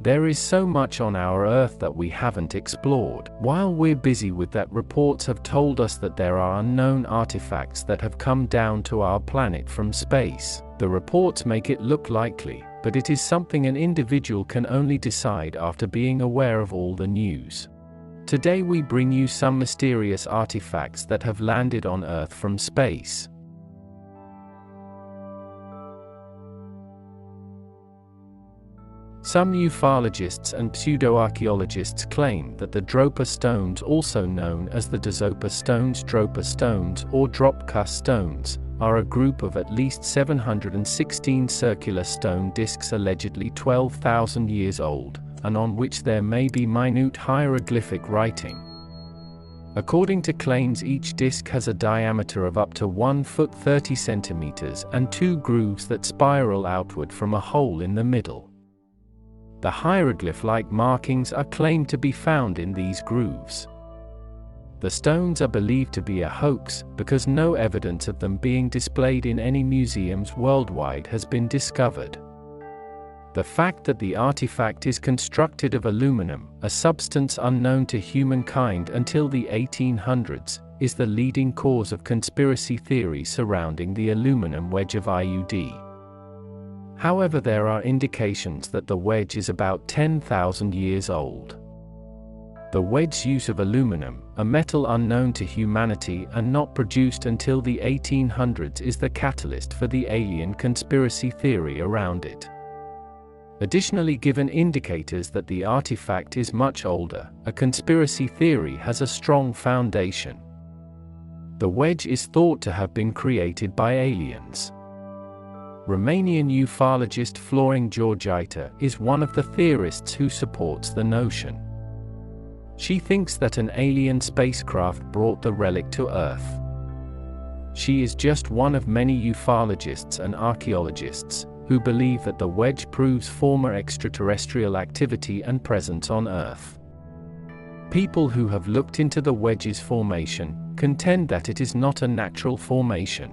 There is so much on our Earth that we haven't explored. While we're busy with that, reports have told us that there are unknown artifacts that have come down to our planet from space. The reports make it look likely, but it is something an individual can only decide after being aware of all the news. Today we bring you some mysterious artifacts that have landed on Earth from space. Some ufologists and pseudo-archaeologists claim that the Dropa stones, also known as the Dazopa stones, Dropa stones, or Dropka stones, are a group of at least 716 circular stone discs allegedly 12,000 years old, and on which there may be minute hieroglyphic writing. According to claims, each disc has a diameter of up to 1 foot 30 centimeters and 2 grooves that spiral outward from a hole in the middle. The hieroglyph-like markings are claimed to be found in these grooves. The stones are believed to be a hoax because no evidence of them being displayed in any museums worldwide has been discovered. The fact that the artifact is constructed of aluminum, a substance unknown to humankind until the 1800s, is the leading cause of conspiracy theory surrounding the aluminum wedge of IUD. However, there are indications that the wedge is about 10,000 years old. The wedge's use of aluminum, a metal unknown to humanity and not produced until the 1800s, is the catalyst for the alien conspiracy theory around it. Additionally, given indicators that the artifact is much older, a conspiracy theory has a strong foundation. The wedge is thought to have been created by aliens. Romanian ufologist Florin Georgită is one of the theorists who supports the notion. She thinks that an alien spacecraft brought the relic to Earth. She is just one of many ufologists and archaeologists who believe that the wedge proves former extraterrestrial activity and presence on Earth. People who have looked into the wedge's formation contend that it is not a natural formation.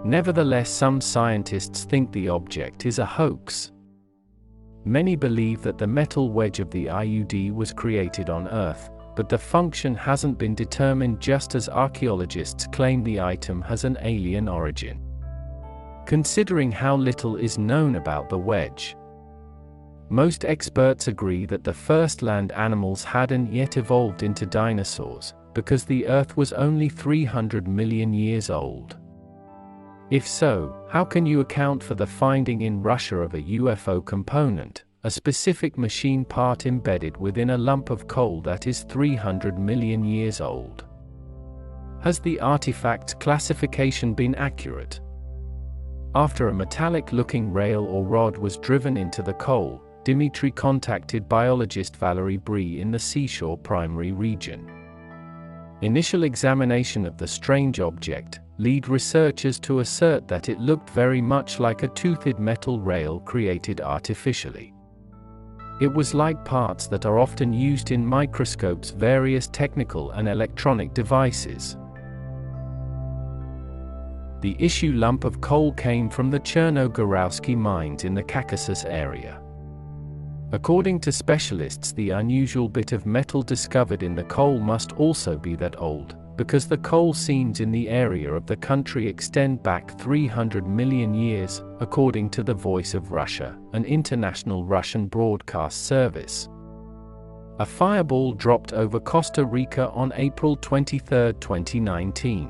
Nevertheless, some scientists think the object is a hoax. Many believe that the metal wedge of the IUD was created on Earth, but the function hasn't been determined, just as archaeologists claim the item has an alien origin. Considering how little is known about the wedge, most experts agree that the first land animals hadn't yet evolved into dinosaurs, because the Earth was only 300 million years old. If so, how can you account for the finding in Russia of a UFO component, a specific machine part embedded within a lump of coal that is 300 million years old? Has the artifact's classification been accurate? After a metallic-looking rail or rod was driven into the coal, Dmitry contacted biologist Valery Brie in the Seashore Primary region. Initial examination of the strange object led researchers to assert that it looked very much like a toothed metal rail created artificially. It was like parts that are often used in microscopes, various technical and electronic devices. The issue lump of coal came from the Chernogorowski mines in the Caucasus area. According to specialists, the unusual bit of metal discovered in the coal must also be that old, because the coal seams in the area of the country extend back 300 million years, according to the Voice of Russia, an international Russian broadcast service. A fireball dropped over Costa Rica on April 23, 2019.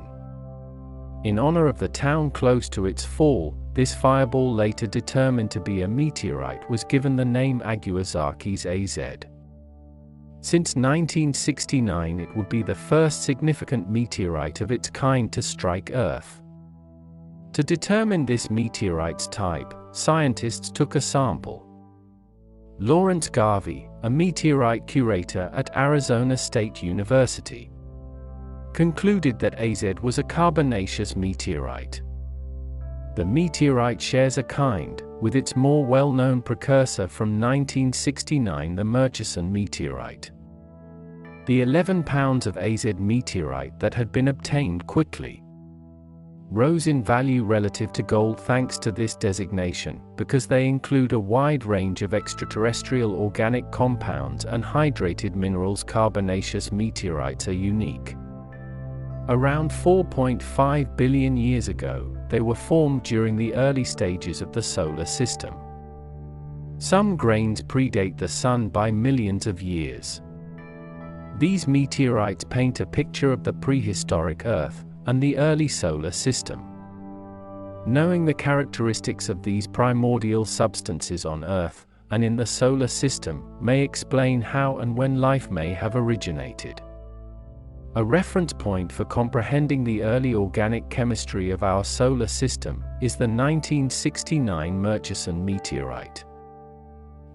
In honor of the town close to its fall, this fireball, later determined to be a meteorite, was given the name Aguazakis AZ. Since 1969, it would be the first significant meteorite of its kind to strike Earth. To determine this meteorite's type, scientists took a sample. Lawrence Garvey, a meteorite curator at Arizona State University, concluded that AZ was a carbonaceous meteorite. The meteorite shares a kind with its more well-known precursor from 1969, the Murchison meteorite. The 11 pounds of AZ meteorite that had been obtained quickly rose in value relative to gold thanks to this designation, because they include a wide range of extraterrestrial organic compounds and hydrated minerals. Carbonaceous meteorites are unique. Around 4.5 billion years ago, they were formed during the early stages of the solar system. Some grains predate the Sun by millions of years. These meteorites paint a picture of the prehistoric Earth and the early solar system. Knowing the characteristics of these primordial substances on Earth and in the solar system may explain how and when life may have originated. A reference point for comprehending the early organic chemistry of our solar system is the 1969 Murchison meteorite.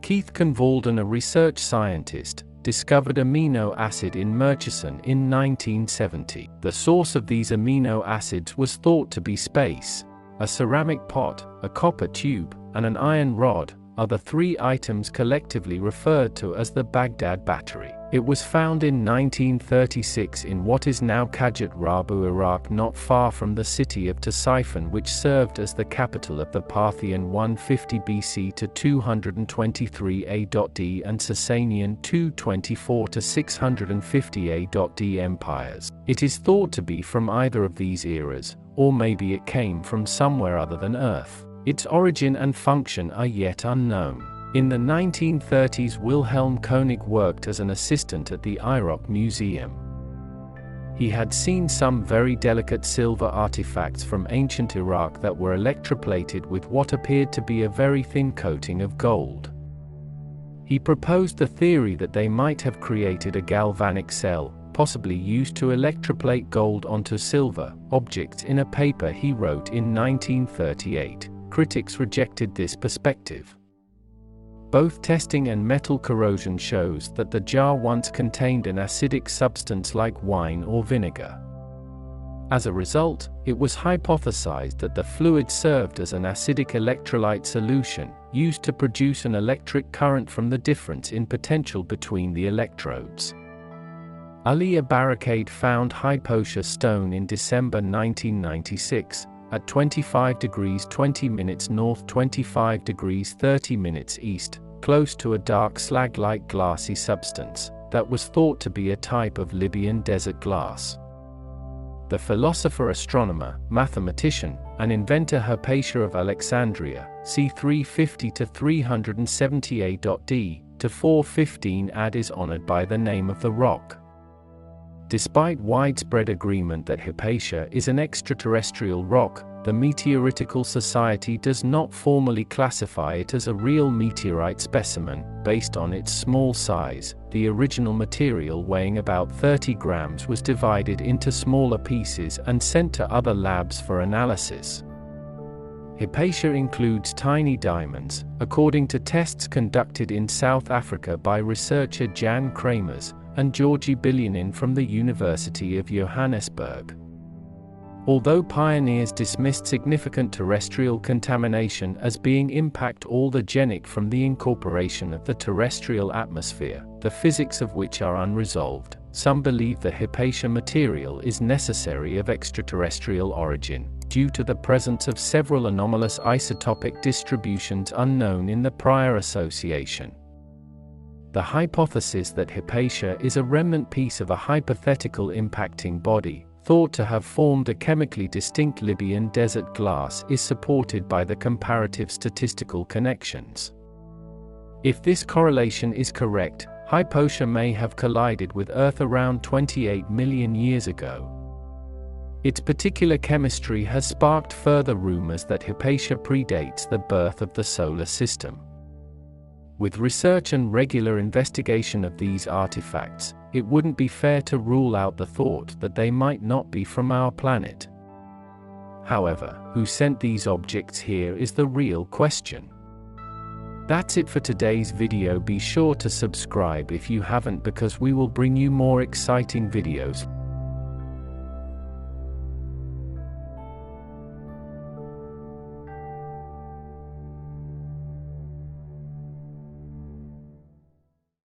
Keith Convalden, a research scientist, discovered amino acid in Murchison in 1970. The source of these amino acids was thought to be space. A ceramic pot, a copper tube, and an iron rod are the three items collectively referred to as the Baghdad battery. It was found in 1936 in what is now Qajat Rabu, Iraq, not far from the city of Ctesiphon, which served as the capital of the Parthian 150 BC to 223 AD and Sasanian 224 to 650 AD empires. It is thought to be from either of these eras, or maybe it came from somewhere other than Earth. Its origin and function are yet unknown. In the 1930s, Wilhelm Koenig worked as an assistant at the Iraq Museum. He had seen some very delicate silver artifacts from ancient Iraq that were electroplated with what appeared to be a very thin coating of gold. He proposed the theory that they might have created a galvanic cell, possibly used to electroplate gold onto silver objects, in a paper he wrote in 1938. Critics rejected this perspective. Both testing and metal corrosion shows that the jar once contained an acidic substance like wine or vinegar. As a result, it was hypothesized that the fluid served as an acidic electrolyte solution, used to produce an electric current from the difference in potential between the electrodes. Aliyah Barricade found hypoxia stone in December 1996, at 25 degrees 20 minutes north, 25 degrees 30 minutes east, close to a dark slag-like glassy substance that was thought to be a type of Libyan desert glass. The philosopher, astronomer, mathematician, and inventor Hypatia of Alexandria, c. 350 to 370 AD to 415 AD, is honored by the name of the rock. Despite widespread agreement that Hypatia is an extraterrestrial rock, the Meteoritical Society does not formally classify it as a real meteorite specimen, based on its small size. The original material, weighing about 30 grams, was divided into smaller pieces and sent to other labs for analysis. Hypatia includes tiny diamonds, according to tests conducted in South Africa by researcher Jan Kramers and Georgi Bilyanin from the University of Johannesburg. Although pioneers dismissed significant terrestrial contamination as being impact-all-the-genic from the incorporation of the terrestrial atmosphere, the physics of which are unresolved, some believe the Hypatia material is necessary of extraterrestrial origin, due to the presence of several anomalous isotopic distributions unknown in the prior association. The hypothesis that Hypatia is a remnant piece of a hypothetical impacting body, thought to have formed a chemically distinct Libyan desert glass, is supported by the comparative statistical connections. If this correlation is correct, Hypatia may have collided with Earth around 28 million years ago. Its particular chemistry has sparked further rumors that Hypatia predates the birth of the solar system. With research and regular investigation of these artifacts, it wouldn't be fair to rule out the thought that they might not be from our planet. However, who sent these objects here is the real question. That's it for today's video. Be sure to subscribe if you haven't, because we will bring you more exciting videos.